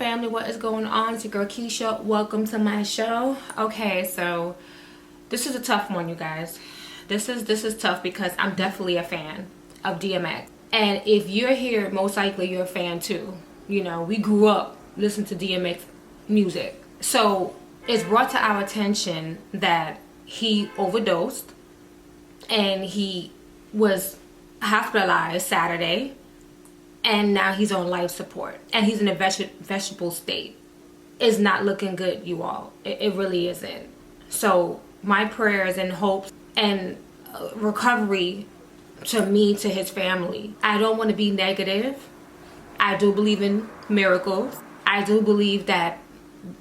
family, what is going on? It's your girl Keisha. Welcome to my show. Okay, so this is a tough one, you guys. This is tough because I'm definitely a fan of DMX. And if you're here, most likely you're a fan too. You know, we grew up listening to DMX music. So it's brought to our attention that he overdosed and he was hospitalized Saturday, and now he's on life support and he's in a vegetable state. It's not looking good, you all. It really isn't. So my prayers and hopes and recovery to his family. I don't want to be negative. I do believe in miracles. I do believe that,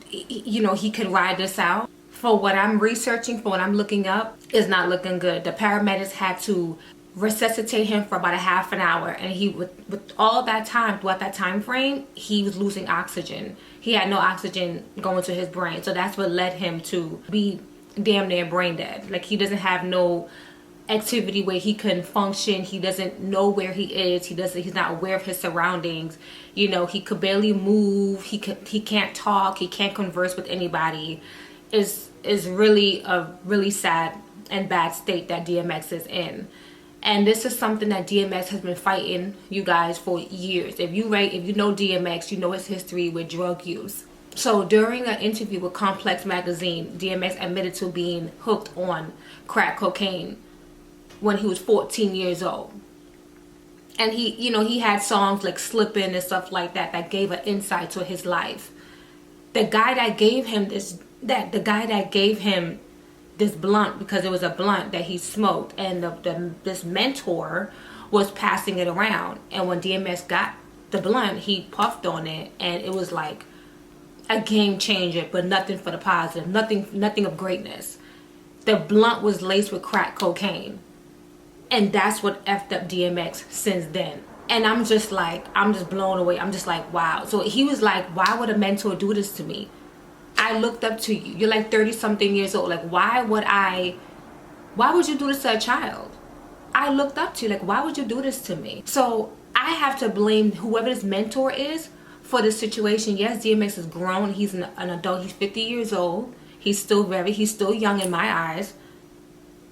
you know, he can ride this out. For what I'm researching, for what I'm looking up, is not looking good. The paramedics had to resuscitate him for about a half an hour, and he with all that time, throughout that time frame, he was losing oxygen. He had no oxygen going to his brain, so that's what led him to be damn near brain dead. Like, he doesn't have no activity where he can function. He doesn't know where he is. He's not aware of his surroundings. You know, he could barely move. He can't talk. He can't converse with anybody. Is really a really sad and bad state that DMX is in. And this is something that DMX has been fighting, you guys, for years. If you know DMX, you know his history with drug use. So during an interview with Complex magazine, DMX admitted to being hooked on crack cocaine when he was 14 years old. And he had songs like Slippin' and stuff like that that gave an insight to his life. The guy that gave him this blunt, because it was a blunt that he smoked, and this mentor was passing it around, and when DMX got the blunt, he puffed on it, and it was like a game changer, but nothing for the positive, nothing of greatness. The blunt was laced with crack cocaine, and that's what effed up DMX since then. And I'm just blown away. I'm just like, wow. So he was like, why would a mentor do this to me? I looked up to you. You're like 30 something years old. Like, why would you do this to a child? I looked up to you. Like, why would you do this to me? So I have to blame whoever this mentor is for this situation. Yes, DMX is grown. He's an adult. He's 50 years old. He's still young in my eyes.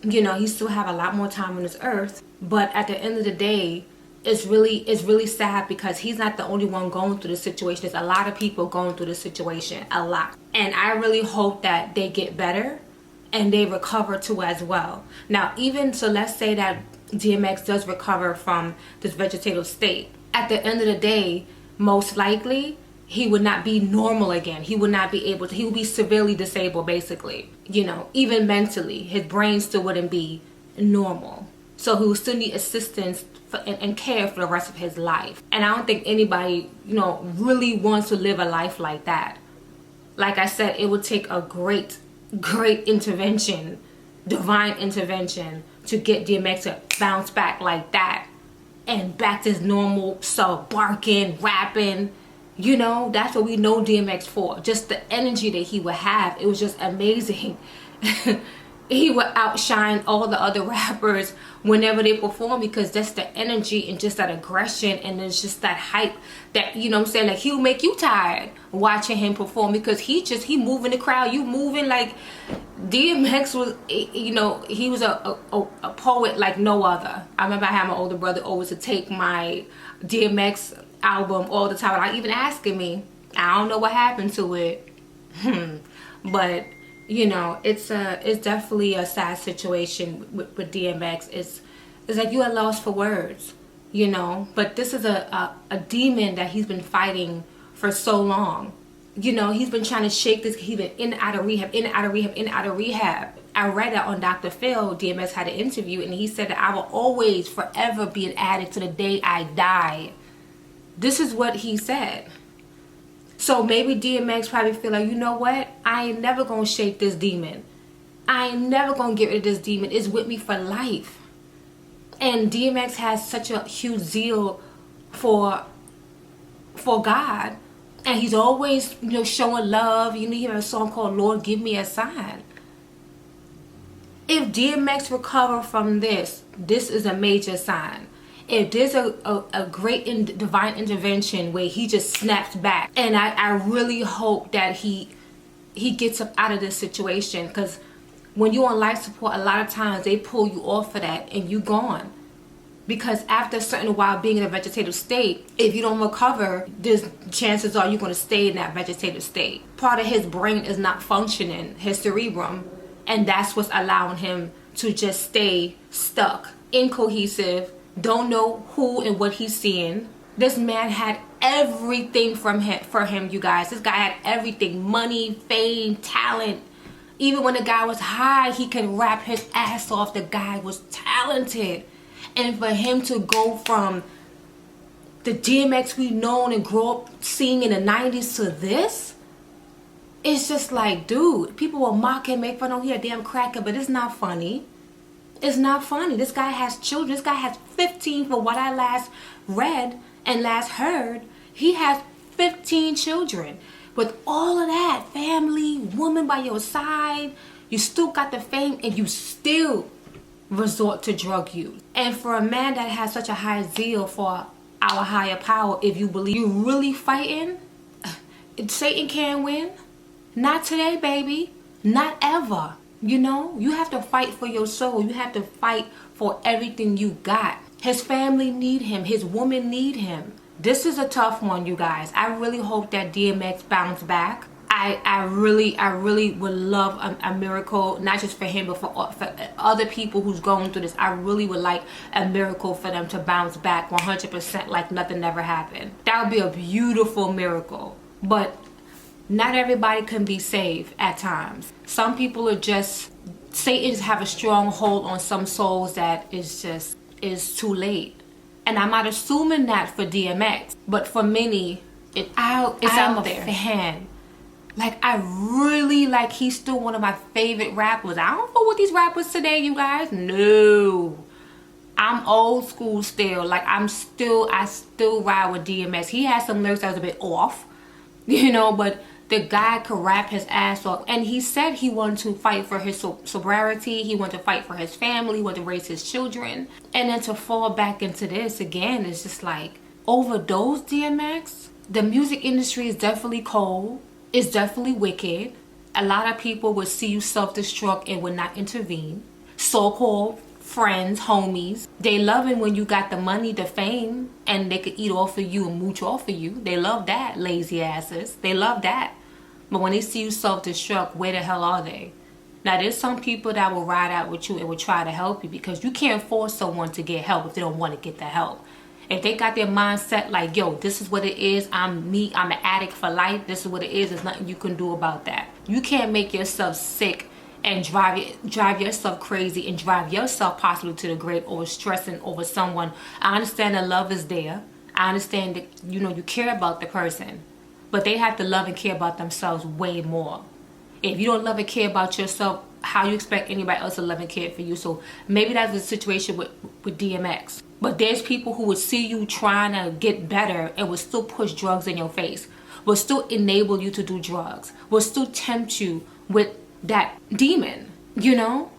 You know, he still have a lot more time on this earth. But at the end of the day, it's really sad, because he's not the only one going through this situation. There's a lot of people going through this situation, a lot. And I really hope that they get better and they recover too as well. Now, let's say that DMX does recover from this vegetative state. At the end of the day, most likely he would not be normal again. He would not be able to, he would be severely disabled, basically. You know, even mentally, his brain still wouldn't be normal. So he would still need assistance and care for the rest of his life. And I don't think anybody, really wants to live a life like that. Like I said, it would take a great intervention, divine intervention, to get DMX to bounce back like that and back to his normal self, barking, rapping. You know, that's what we know DMX for. Just the energy that he would have. It was just amazing. He would outshine all the other rappers whenever they perform, because that's the energy and just that aggression, and it's just that hype that, you know what I'm saying, like, he'll make you tired watching him perform, because he moving the crowd, you moving. Like, DMX was, he was a poet like no other. I remember I had my older brother always to take my DMX album all the time, like, even asking me. I don't know what happened to it, but it's definitely a sad situation with DMX. It's like you are lost for words, but this is a demon that he's been fighting for so long. He's been trying to shake this. He's been in and out of rehab. I read that on Dr. Phil. DMX had an interview, and he said that I will always forever be an addict to the day I die. This is what he said. So maybe DMX probably feel like, you know what? I ain't never gonna shake this demon. I ain't never gonna get rid of this demon. It's with me for life. And DMX has such a huge zeal for God. And he's always, showing love. He has a song called Lord Give Me a Sign. If DMX recover from this is a major sign. if there's a great divine intervention where he just snaps back, and I really hope that he gets up out of this situation, because when you're on life support, a lot of times they pull you off of that and you gone. Because after a certain while being in a vegetative state, if you don't recover, there's chances are you're going to stay in that vegetative state. Part of his brain is not functioning, his cerebrum, and that's what's allowing him to just stay stuck, incohesive, don't know who and what he's seeing. This man had everything for him, you guys. This guy had everything: money, fame, talent. Even when the guy was high, he could rap his ass off. The guy was talented. And for him to go from the DMX we known and grow up seeing in the 90s to this, it's just like, dude, people will mock him, make fun of him, he a damn cracker, but it's not funny. It's not funny. This guy has children. This guy has 15, for what I last read and last heard. He has 15 children. With all of that, family, woman by your side, you still got the fame, and you still resort to drug use. And for a man that has such a high zeal for our higher power, if you believe you're really fighting, Satan can't win. Not today, baby. Not ever. You know, you have to fight for your soul. You have to fight for everything you got. His family need him. His woman need him. This is a tough one, you guys. I really hope that DMX bounce back. I really would love a miracle, not just for him, but for other people who's going through this. I really would like a miracle for them to bounce back 100% like nothing ever happened. That would be a beautiful miracle. But not everybody can be saved at times. Some people are just, Satan's have a strong hold on some souls that is too late. And I'm not assuming that for DMX, but for many, it's out there. Fan. Like, I really like, he's still one of my favorite rappers. I don't know what these rappers today, you guys. No. I'm old school still. Like, I still ride with DMX. He has some lyrics that was a bit off, you know, but the guy could rap his ass off. And he said he wanted to fight for his sobriety. He wanted to fight for his family. He wanted to raise his children. And then to fall back into this again is just like, overdose DMX. The music industry is definitely cold. It's definitely wicked. A lot of people would see you self-destruct and would not intervene. So-called friends, homies, they love it when you got the money, the fame, and they could eat off of you and mooch off of you. They love that, lazy asses. They love that. But when they see you self-destruct, where the hell are they? Now, there's some people that will ride out with you and will try to help you, because you can't force someone to get help if they don't want to get the help. If they got their mindset like, yo, this is what it is, I'm an addict for life, this is what it is, there's nothing you can do about that. You can't make yourself sick and drive yourself crazy and drive yourself possibly to the grave over stressing over someone. I understand that love is there. I understand that, you know, you care about the person, but they have to love and care about themselves way more. If you don't love and care about yourself, how you expect anybody else to love and care for you? So maybe that's the situation with DMX. But there's people who would see you trying to get better and would still push drugs in your face, will still enable you to do drugs, will still tempt you with that demon, you know?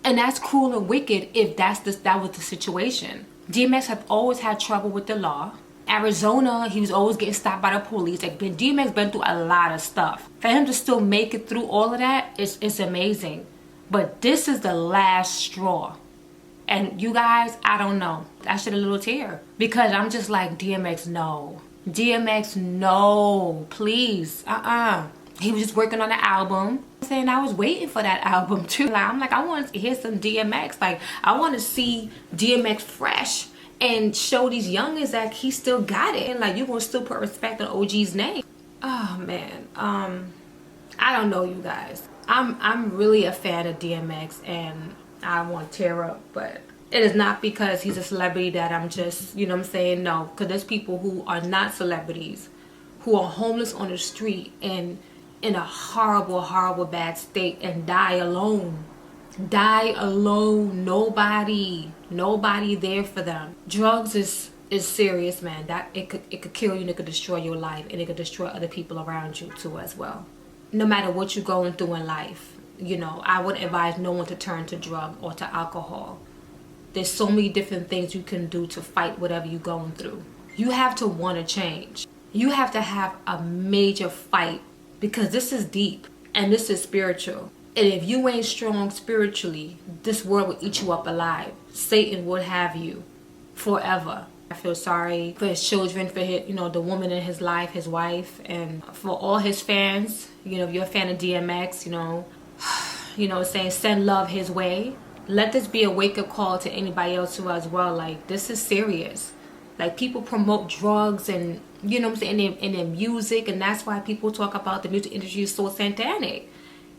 And that's cruel and wicked if that was the situation. DMX have always had trouble with the law. Arizona, he was always getting stopped by the police. Like, DMX been through a lot of stuff. For him to still make it through all of that, it's amazing. But this is the last straw. And you guys, I don't know. I shed a little tear. Because I'm just like, DMX, no. DMX, no. Please. He was just working on the album. I'm saying I was waiting for that album too. Like, I'm like, I want to hear some DMX. Like, I want to see DMX fresh and show these youngins that he still got it. And like, you gonna still put respect on OG's name. Oh man. I don't know, you guys. I'm really a fan of DMX, and I want to tear up, but it is not because he's a celebrity that I'm just, you know what I'm saying? No, because there's people who are not celebrities, who are homeless on the street and in a horrible, horrible bad state and die alone. Die alone. Nobody there for them. Drugs is serious, man. That it could kill you, and it could destroy your life, and it could destroy other people around you too as well. No matter what you're going through in life, you know, I would advise no one to turn to drug or to alcohol. There's so many different things you can do to fight whatever you're going through. You have to want to change. You have to have a major fight, because this is deep and this is spiritual. And if you ain't strong spiritually, this world will eat you up alive. Satan would have you forever. I feel sorry for his children, for his, the woman in his life, his wife, and for all his fans. If you're a fan of DMX, saying send love his way. Let this be a wake-up call to anybody else who as well. Like, this is serious. Like, people promote drugs and, in their music, and that's why people talk about the music industry is so satanic.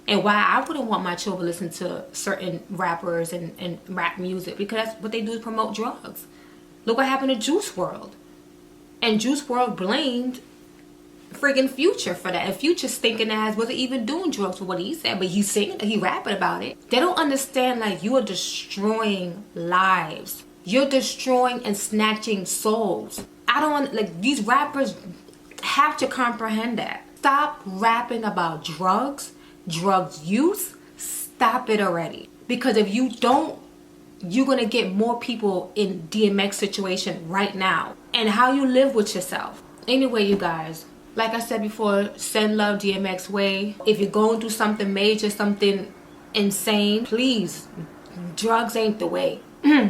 And why I wouldn't want my children to listen to certain rappers and rap music, because that's what they do, is promote drugs. Look what happened to Juice WRLD. And Juice WRLD blamed friggin' Future for that. And Future stinking ass wasn't even doing drugs for what he said, but he's singing, he rapping about it. They don't understand, like, you are destroying lives. You're destroying and snatching souls. These rappers have to comprehend that. Stop rapping about drugs use. Stop it already. Because if you don't, you're gonna get more people in DMX situation right now. And how you live with yourself. Anyway, you guys, like I said before, send love DMX way. If you're going through something major, something insane, please, drugs ain't the way.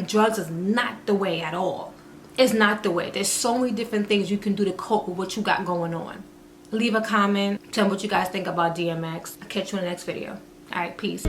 Drugs is not the way at all. It's not the way. There's so many different things you can do to cope with what you got going on. Leave a comment. Tell me what you guys think about DMX. I'll catch you in the next video. Alright, peace.